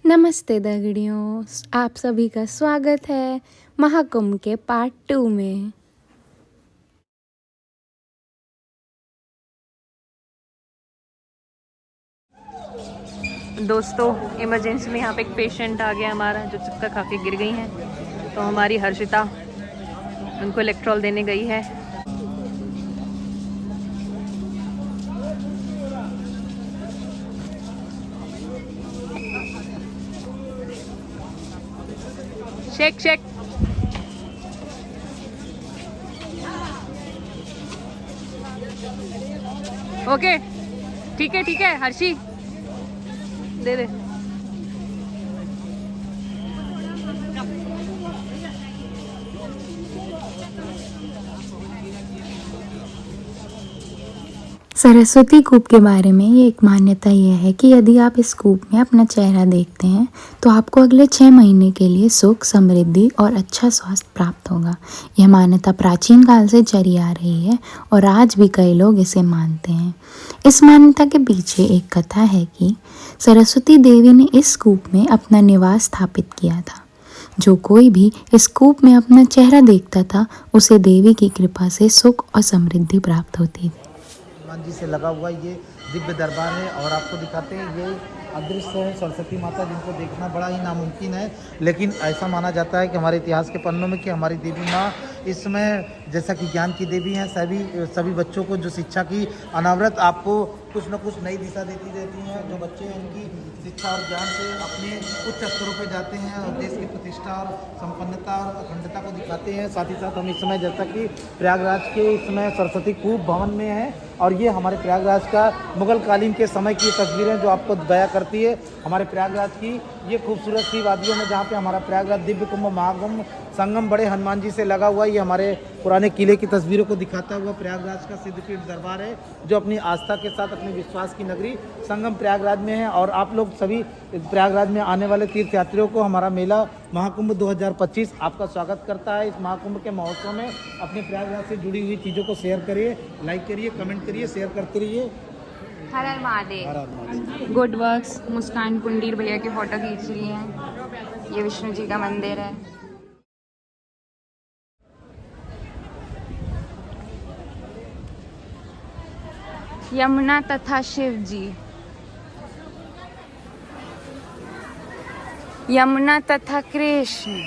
नमस्ते दगड़ियों, आप सभी का स्वागत है महाकुंभ के पार्ट 2 में। दोस्तों, इमरजेंसी में यहाँ पे एक पेशेंट आ गया हमारा जो चक्कर खा के गिर गई हैं। तो हमारी हर्षिता उनको इलेक्ट्रॉल देने गई है। Shake shake. ओके, ठीक है हर्षी, दे दे। सरस्वती कूप के बारे में ये एक मान्यता यह है कि यदि आप इस कूप में अपना चेहरा देखते हैं तो आपको अगले 6 महीने के लिए सुख, समृद्धि और अच्छा स्वास्थ्य प्राप्त होगा। यह मान्यता प्राचीन काल से चली आ रही है और आज भी कई लोग इसे मानते हैं। इस मान्यता के पीछे एक कथा है कि सरस्वती देवी ने इस कूप में अपना निवास स्थापित किया था। जो कोई भी इस कूप में अपना चेहरा देखता था उसे देवी की कृपा से सुख और समृद्धि प्राप्त होती थी। हनुमान जी से लगा हुआ ये दिव्य दरबार है और आपको दिखाते हैं ये अदृश्य है सरस्वती माता, जिनको देखना बड़ा ही नामुमकिन है। लेकिन ऐसा माना जाता है कि हमारे इतिहास के पन्नों में कि हमारी देवी माँ इसमें जैसा कि ज्ञान की देवी हैं, सभी बच्चों को जो शिक्षा की अनावरत आपको कुछ न कुछ नई दिशा देती रहती हैं। जो बच्चे हैं उनकी शिक्षा और ज्ञान से अपने उच्च स्तरों पर जाते हैं और देश की प्रतिष्ठा और संपन्नता और अखंडता को दिखाते हैं। साथ ही साथ हम इस समय जैसा कि प्रयागराज के इस समय सरस्वती कूप भवन में है और ये हमारे प्रयागराज का मुगल कालीन के समय की तस्वीरें जो आपको बयां करती है हमारे प्रयागराज की ये खूबसूरत सी वादियों में, जहाँ पे हमारा प्रयागराज दिव्य कुंभ महाकुंभ संगम बड़े हनुमान जी से लगा हुआ। ये हमारे पुराने किले की तस्वीरों को दिखाता हुआ प्रयागराज का सिद्धपीठ दरबार है, जो अपनी आस्था के साथ अपने विश्वास की नगरी संगम प्रयागराज में है। और आप लोग सभी प्रयागराज में आने वाले तीर्थयात्रियों को हमारा मेला महाकुंभ 2025 आपका स्वागत करता है। इस महाकुंभ के महोत्सव में अपने प्रयागराज से जुड़ी हुई चीज़ों को शेयर करिए, लाइक करिए, कमेंट करिए, शेयर करते रहिए। हर हर महादेव। हर हर महादेव। Good works. मुस्कान कुंडीर भैया की फोटो खींच ली है। ये विष्णु जी का मंदिर है। यमुना तथा शिव जी। यमुना तथा कृष्ण।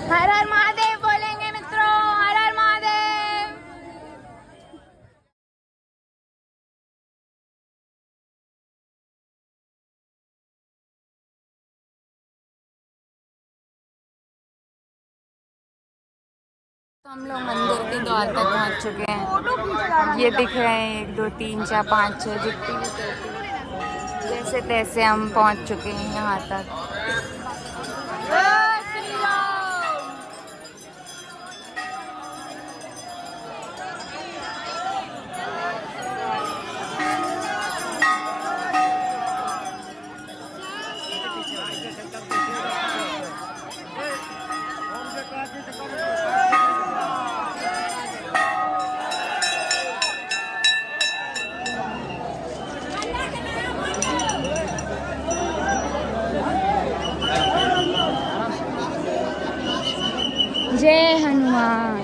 हर हर महादेव बोलेंगे मित्रों, हर हर महादेव। तो हम लोग मंदिर के द्वार तक पहुंच चुके हैं। ये दिख रहे हैं 1 2 3 4 5 6 जितनी भी चलती, जैसे तैसे हम पहुंच चुके हैं यहाँ तक। जय हनुमान।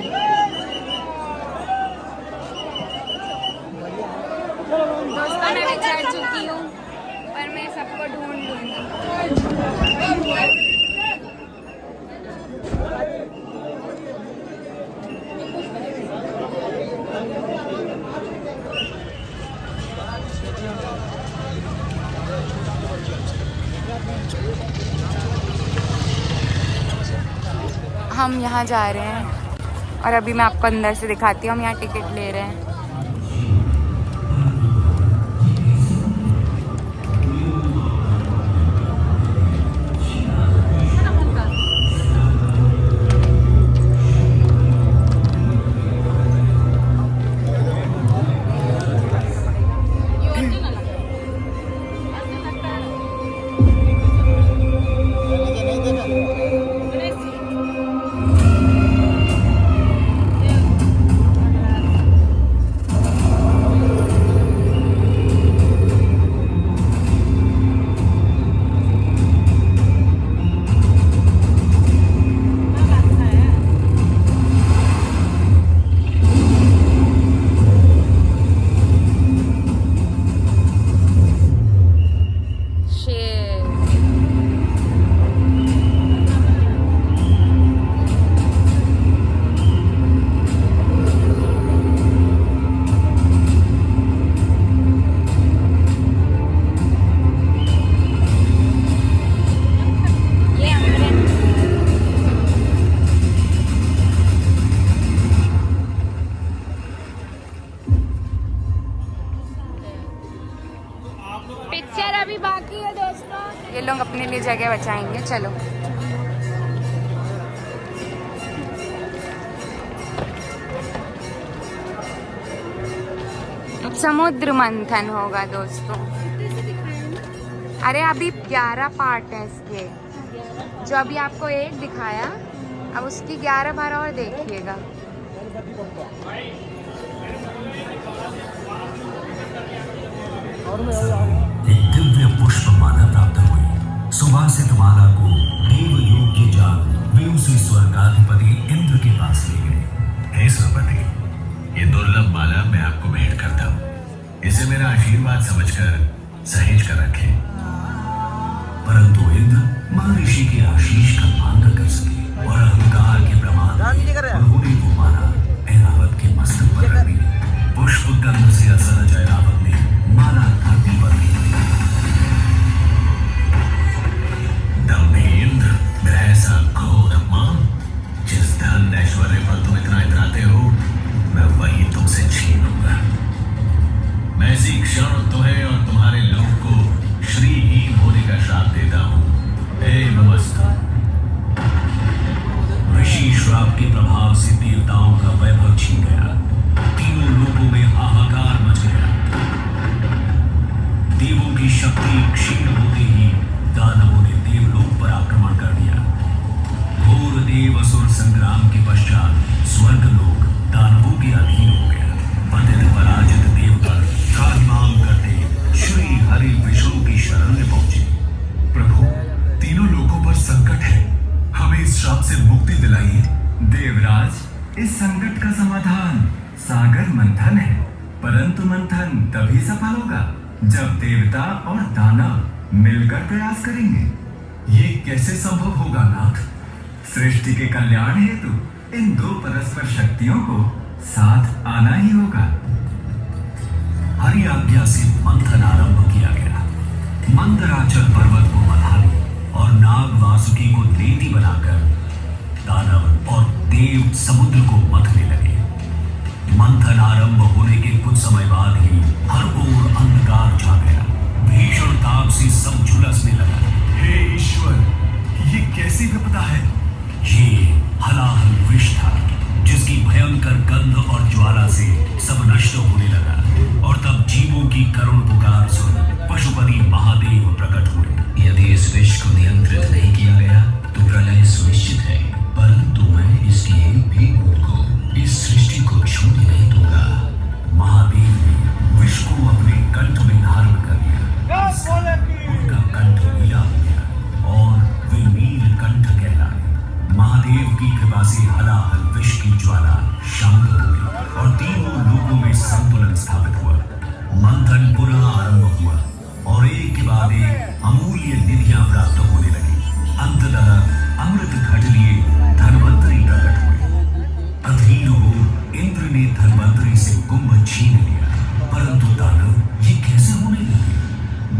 दोस्तों, मैं भी चढ़ चुकी हूँ पर मैं सबको ढूंढ लूंगी। हम यहाँ जा रहे हैं और अभी मैं आपको अंदर से दिखाती हूँ। हम यहाँ टिकट ले रहे हैं। बचाएंगे। चलो समुद्र मंथन होगा दोस्तों। अरे अभी 11 पार्ट हैं इसके, जो अभी आपको एक दिखाया, अब उसकी 11 बार और देखिएगा। एक दिव्य पुष्प माला प्राप्त हुई। सुवासित माला को देव योग्य जान वे उसे स्वर्गाधिपति इंद्र के पास ले गए। हे सुरपति, ये दुर्लभ माला मैं आपको भेंट करता हूँ। इसे मेरा आशीर्वाद समझकर सहेज कर रखें। परंतु इंद्र महर्षि के आशीष का मान न कर सके और अहंकार के प्रमाण उन्होंने वो माला ऐरावत के मस्तक पर रख दी। पुष्प गंध से असहज ऐरावत ने माला धरती पर दी। दम्भी इंद्र, मेरा ऐसा घोर अपमान, जिस धन ऐश्वर्य पर तुम इतना इतराते हो, मैं वही तुमसे छीन लूंगा। मैं इसी क्षण तुम्हें और तुम्हारे लोग को श्रीहीन होने का श्राप देता हूँ। हे नमस्ते। ऋषि श्राप के प्रभाव से देवताओं का वैभव छीन गया। तीनों लोगों में हाहाकार मच गया। देवों की शक्ति क्षीण होते ही दानवों ने देवलोक पर आक्रमण कर दिया। घोर देव असुर संग्राम के पश्चात स्वर्गलोक दानवों के अधीन हो गया। पतित पराजित देवगण त्राहिमाम करते श्री हरि विष्णु की शरण में पहुंचे। प्रभु, तीनों लोगों पर संकट है, हमें इस श्राप से मुक्ति दिलाइए। देवराज, इस संकट का समाधान सागर मंथन है, परंतु मंथन तभी सफल होगा जब देवता और दानव मिलकर प्रयास करेंगे। ये कैसे संभव होगा नाथ? सृष्टि के कल्याण हेतु इन दो परस्पर शक्तियों को साथ आना ही होगा। हरि आज्ञा से मंथन आरंभ किया गया। मंदराचल पर्वत को मथाने और नाग वासुकी को नेति बनाकर दानव और देव समुद्र को मथने लगे। मंथन आरंभ होने के कुछ समय बाद ही हर ओर अंधकार छा गया। भीषण ताप से सब झुलसने लगा। हे ईश्वर, ये कैसी विपदा है? ये हलाहल विष था, जिसकी भयंकर गंध और ज्वाला से सब नष्ट होने लगा। और तब जीवों की करुण पुकार सुन पशुपति महादेव प्रकट हुए। यदि इस विष को नियंत्रित नहीं किया गया तो प्रलय सुनिश्चित है, परंतु मैं इसकी एक भी बूंद को इस सृष्टि को छूने नहीं दूंगा। महादेव ने विष को अपने कंठ में धारण कर लिया। उनका कंठ नीला हो गया और वे नील कंठ कहलाए। महादेव की कृपा से हलाहल विष की ज्वाला शांत हो गई और तीनों लोगों में संतुलन स्थापित हुआ। मंथन पुनः आरंभ हुआ और एक के बाद एक अमूल्य निधियां प्राप्त होने लगी। अंततः अमृत घट लिए धनवंतरी प्रकट हुए। अधीर हो इंद्र ने धनवंतरी से कुंभ छीन लिया, परंतु दानव ये कैसे होने लगे?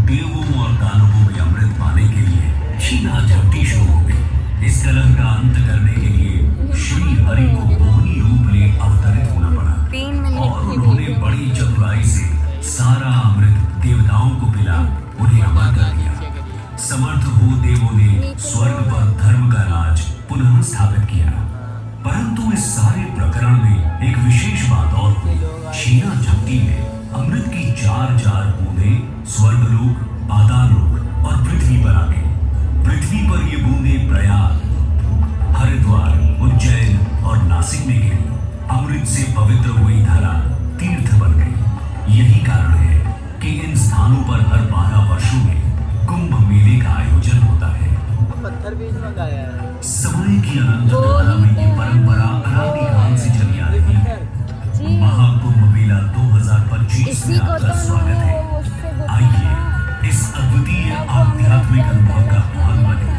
देवों और दानवों में अमृत पाने के लिए छीना झपटी शुरू हो गई। इस कलह का अंत करने के लिए श्री हरि को मोहिनी रूप ले अवतरित होना पड़ा 3 मिनट और उन्होंने बड़ी चतुराई से सारा अमृत देवताओं को पिला उन्हें अमर कर दिया। समर्थ हो देवों ने स्वर्ग पर धर्म का राज पुनः स्थापित किया। परंतु इस सारे प्रकरण में एक विशेष बात और हुई। छीना झपटी में अमृत की 4 बूंदें स्वर्गलोक, पाताललोक और पृथ्वी पर आ गई। पृथ्वी पर ये बूंदें प्रयाग, हरिद्वार, उज्जैन और नासिक में गिरी। अमृत से पवित्र हुई धरा तीर्थ बन गई। यही कारण है कि इन स्थानों पर हर 12 वर्षों में कुंभ मेले का आयोजन होता है। समय की अनंत धारा में ये परंपरा अनादिकाल से चली आ रही है। महाकुंभ मेला 2025 में आपका स्वागत है। आइए इस अद्वितीय आध्यात्मिक अनुभव का भाग बने।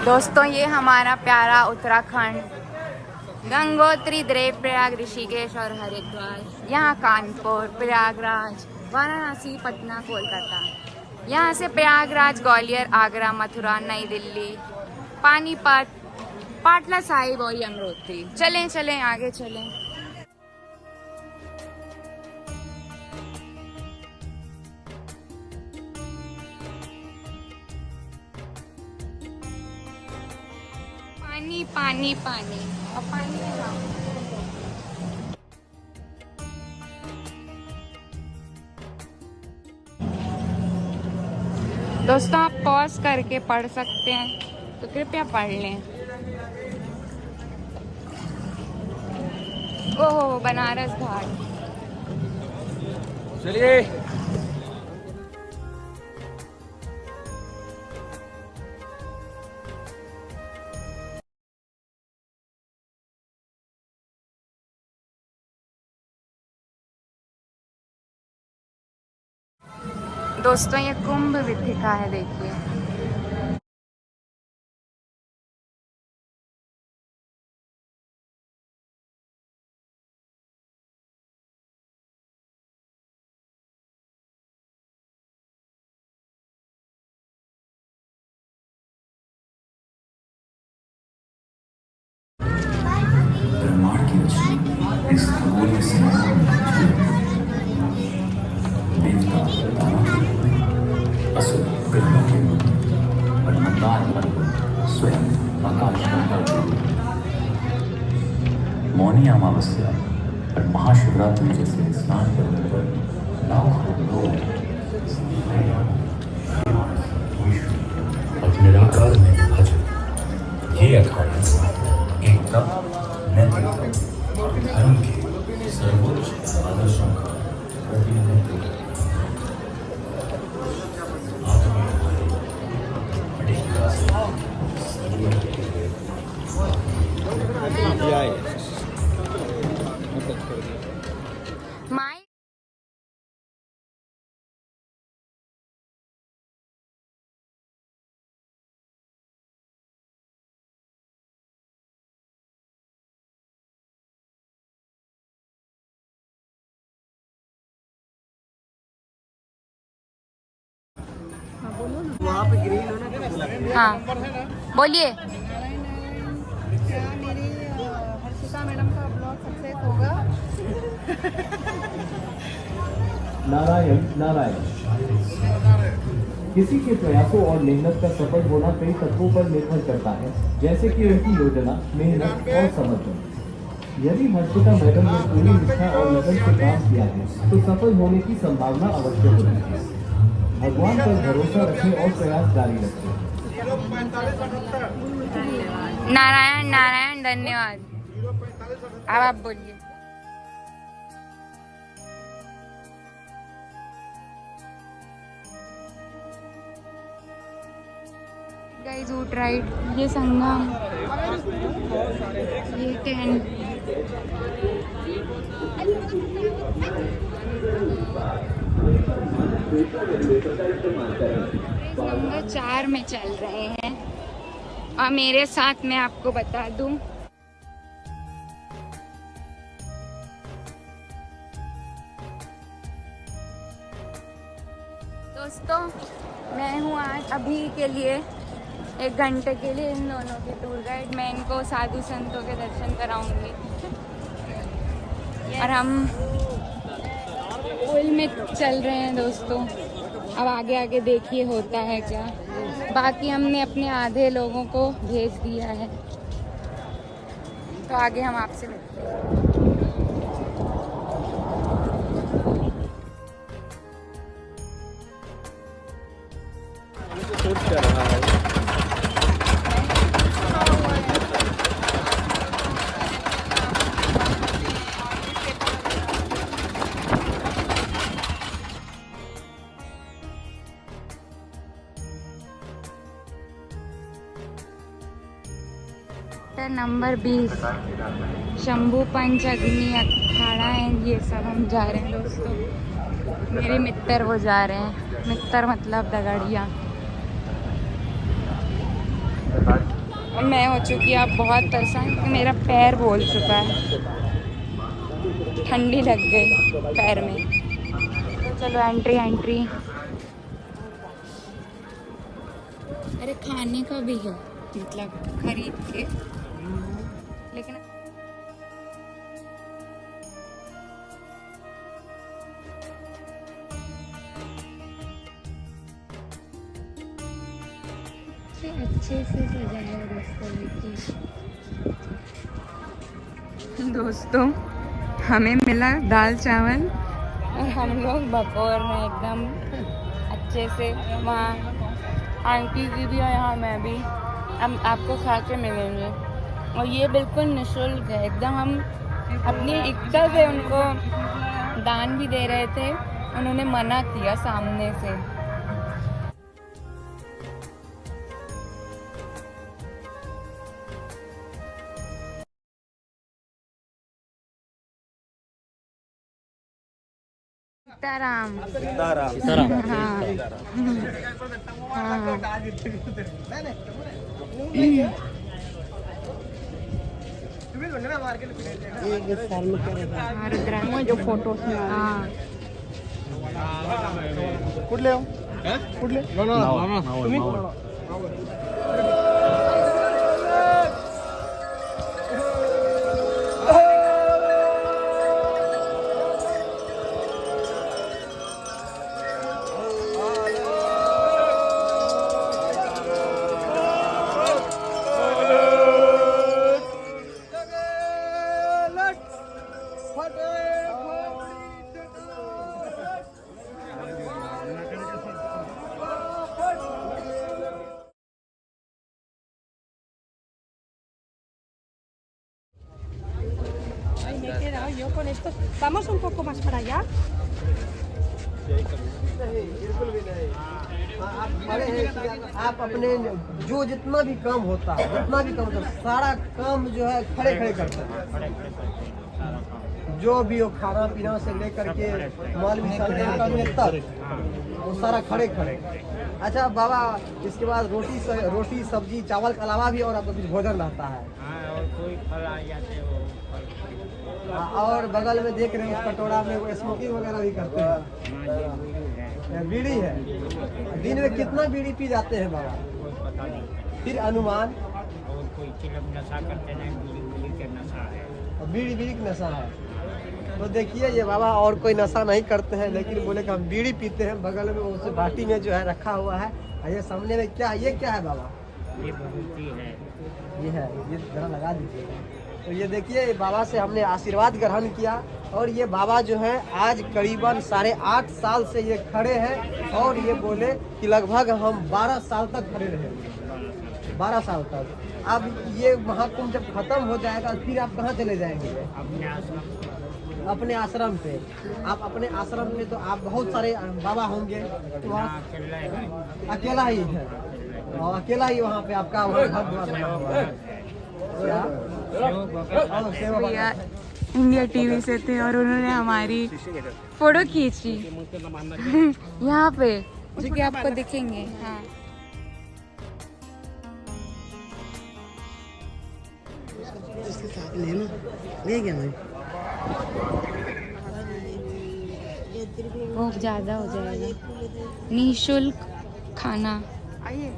दोस्तों ये हमारा प्यारा उत्तराखंड, गंगोत्री, देवप्रयाग, ऋषिकेश और हरिद्वार। यहाँ कानपुर, प्रयागराज, वाराणसी, पटना, कोलकाता। यहाँ से प्रयागराज, ग्वालियर, आगरा, मथुरा, नई दिल्ली, पानीपत, पाटला साहिब और यमुनोत्री। चलें चलें आगे चलें। पानी पानी पानी और पानी में जाओ। दोस्तों आप पॉज करके पढ़ सकते हैं तो कृपया पढ़ लें। ओहो बनारस घाट। चलिए दोस्तों ये कुंभ विथिका है, देखिए। ब्रह्मांड की रचना इस खगोलीय संसार में देवता, दानव, असुर, ग्रहों के और मंदार पर्वत स्वयं आकाश गंगा, मौनी अमावस्या और महाशिवरात्रि जैसे स्नान पर्व पर लाखों लोग और निराकार में विभाजित ये अखाड़े एकता, नैतिकता और धर्म के सर्वोच्च आदर्शों का प्रतिनिधित्व करते हैं। माई हाँ बोलिए। क्या मेरी हर्षिता मैडम का ब्लॉग सक्सेस होगा? नारायण नारायण। किसी के प्रयासों और मेहनत का सफल होना कई तत्वों पर निर्भर करता है, जैसे कि उनकी योजना, मेहनत और समर्पण। यदि हर्षिता मैडम ने पूरी निष्ठा और लगन से काम किया है तो सफल होने की संभावना अवश्य होती है। भगवान पर भरोसा रखें और प्रयास जारी रखें। नारायण नारायण, धन्यवाद। अब आप बोलिए। गाइस ऊट राइड, ये संगम, ये टेंट। नंबर 4 में चल रहे हैं और मेरे साथ मैं आपको बता दूं दोस्तों, मैं हूं आज अभी के लिए 1 घंटे के लिए इन दोनों के टूर गाइड। मैं इनको साधु संतों के दर्शन कराऊंगी और हम पुल में चल रहे हैं दोस्तों। अब आगे आगे देखिए होता है क्या। बाकी हमने अपने आधे लोगों को भेज दिया है, तो आगे हम आपसे मिलते हैं। नंबर 20 शंभू पंच अग्नि अखाड़ा है। ये सब हम जा रहे हैं दोस्तों। मेरे मित्र वो जा रहे हैं, मित्र मतलब दगड़िया। मैं हो चुकी अब बहुत परेशान, मेरा पैर बोल चुका है, ठंडी लग गई पैर में। तो चलो एंट्री। अरे खाने का भी है, मतलब खरीद के, लेकिन अच्छे से सजाया दोस्तों। हमें मिला दाल चावल और हम लोग बकौर में एकदम अच्छे से, वहाँ आंटी जी भी और यहाँ मैं भी, हम आपको खा के मिलेंगे। और ये बिल्कुल निःशुल्क है एकदम, हम अपनी इच्छा से उनको दान भी दे रहे थे, उन्होंने मना किया सामने से। सीताराम हाँ हाँ जो फोटो हाँ Ay, me he quedado yo con esto. Vamos un poco más para allá. आप अपने जो जितना भी काम होता है, जितना भी काम होता है, सारा काम जो है खड़े खड़े करते हैं। जो भी हो, खाना पीना से लेकर के माल भी करने तक वो सारा खड़े खड़े। अच्छा बाबा, इसके बाद रोटी सब्जी चावल के अलावा भी और आपका कुछ भोजन रहता है? और कोई फल आ जाते हो। और बगल में देख रहे हैं उस कटोरा में वो स्मोकिंग वगैरह भी करते हैं, बीड़ी है। दिन में कितना बीड़ी पी जाते हैं बाबा? फिर अनुमान? और कोई चिलम नशा करते नहीं, बीड़ी के नशा है। बीड़ी का नशा है। तो देखिए ये बाबा और कोई नशा नहीं करते हैं, लेकिन बोले कि हम बीड़ी पीते हैं। बगल में उस बाटी में जो है रखा हुआ है, ये सामने में क्या, ये क्या है बाबा? ये बहुती है। ये है, ये जरा लगा दीजिए। तो ये देखिए बाबा से हमने आशीर्वाद ग्रहण किया, और ये बाबा जो है आज करीबन 8.5 साल से ये खड़े हैं, और ये बोले कि लगभग हम 12 साल तक खड़े रहे। 12 साल तक। अब ये महाकुंभ जब खत्म हो जाएगा फिर आप कहाँ चले जाएंगे? अपने आश्रम पे। आप अपने आश्रम में तो आप बहुत सारे बाबा होंगे, तो वहाँ अकेला ही है, और अकेला ही वहाँ पे आपका घर बना हुआ है। भैया इंडिया टीवी से थे और उन्होंने हमारी फोटो खींची यहाँ पे, जो कि आपको दिखेंगे। हाँ बहुत ज़्यादा हो जाएगा। निःशुल्क खाना। आइए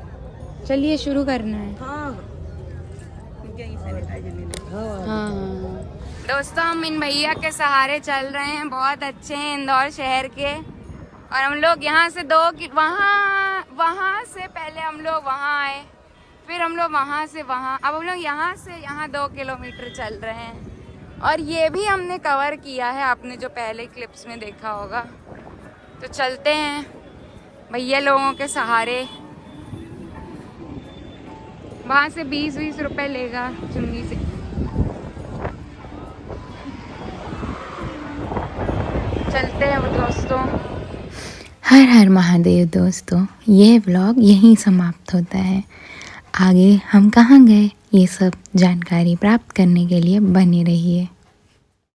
चलिए शुरू करना है। हाँ दोस्तों, हम इन भैया के सहारे चल रहे हैं, बहुत अच्छे हैं इंदौर शहर के। और हम लोग यहाँ से वहाँ से पहले हम लोग वहाँ आए, फिर हम लोग वहाँ से वहाँ, अब हम लोग यहाँ से यहाँ 2 किलोमीटर चल रहे हैं। और ये भी हमने कवर किया है, आपने जो पहले क्लिप्स में देखा होगा। तो चलते हैं भैया लोगों के सहारे। वहाँ से 20-20 रुपए लेगा चुन्नी से। चलते हैं दोस्तों। हर हर महादेव दोस्तों, यह व्लॉग यहीं समाप्त होता है। आगे हम कहाँ गए ये सब जानकारी प्राप्त करने के लिए बने रहिए।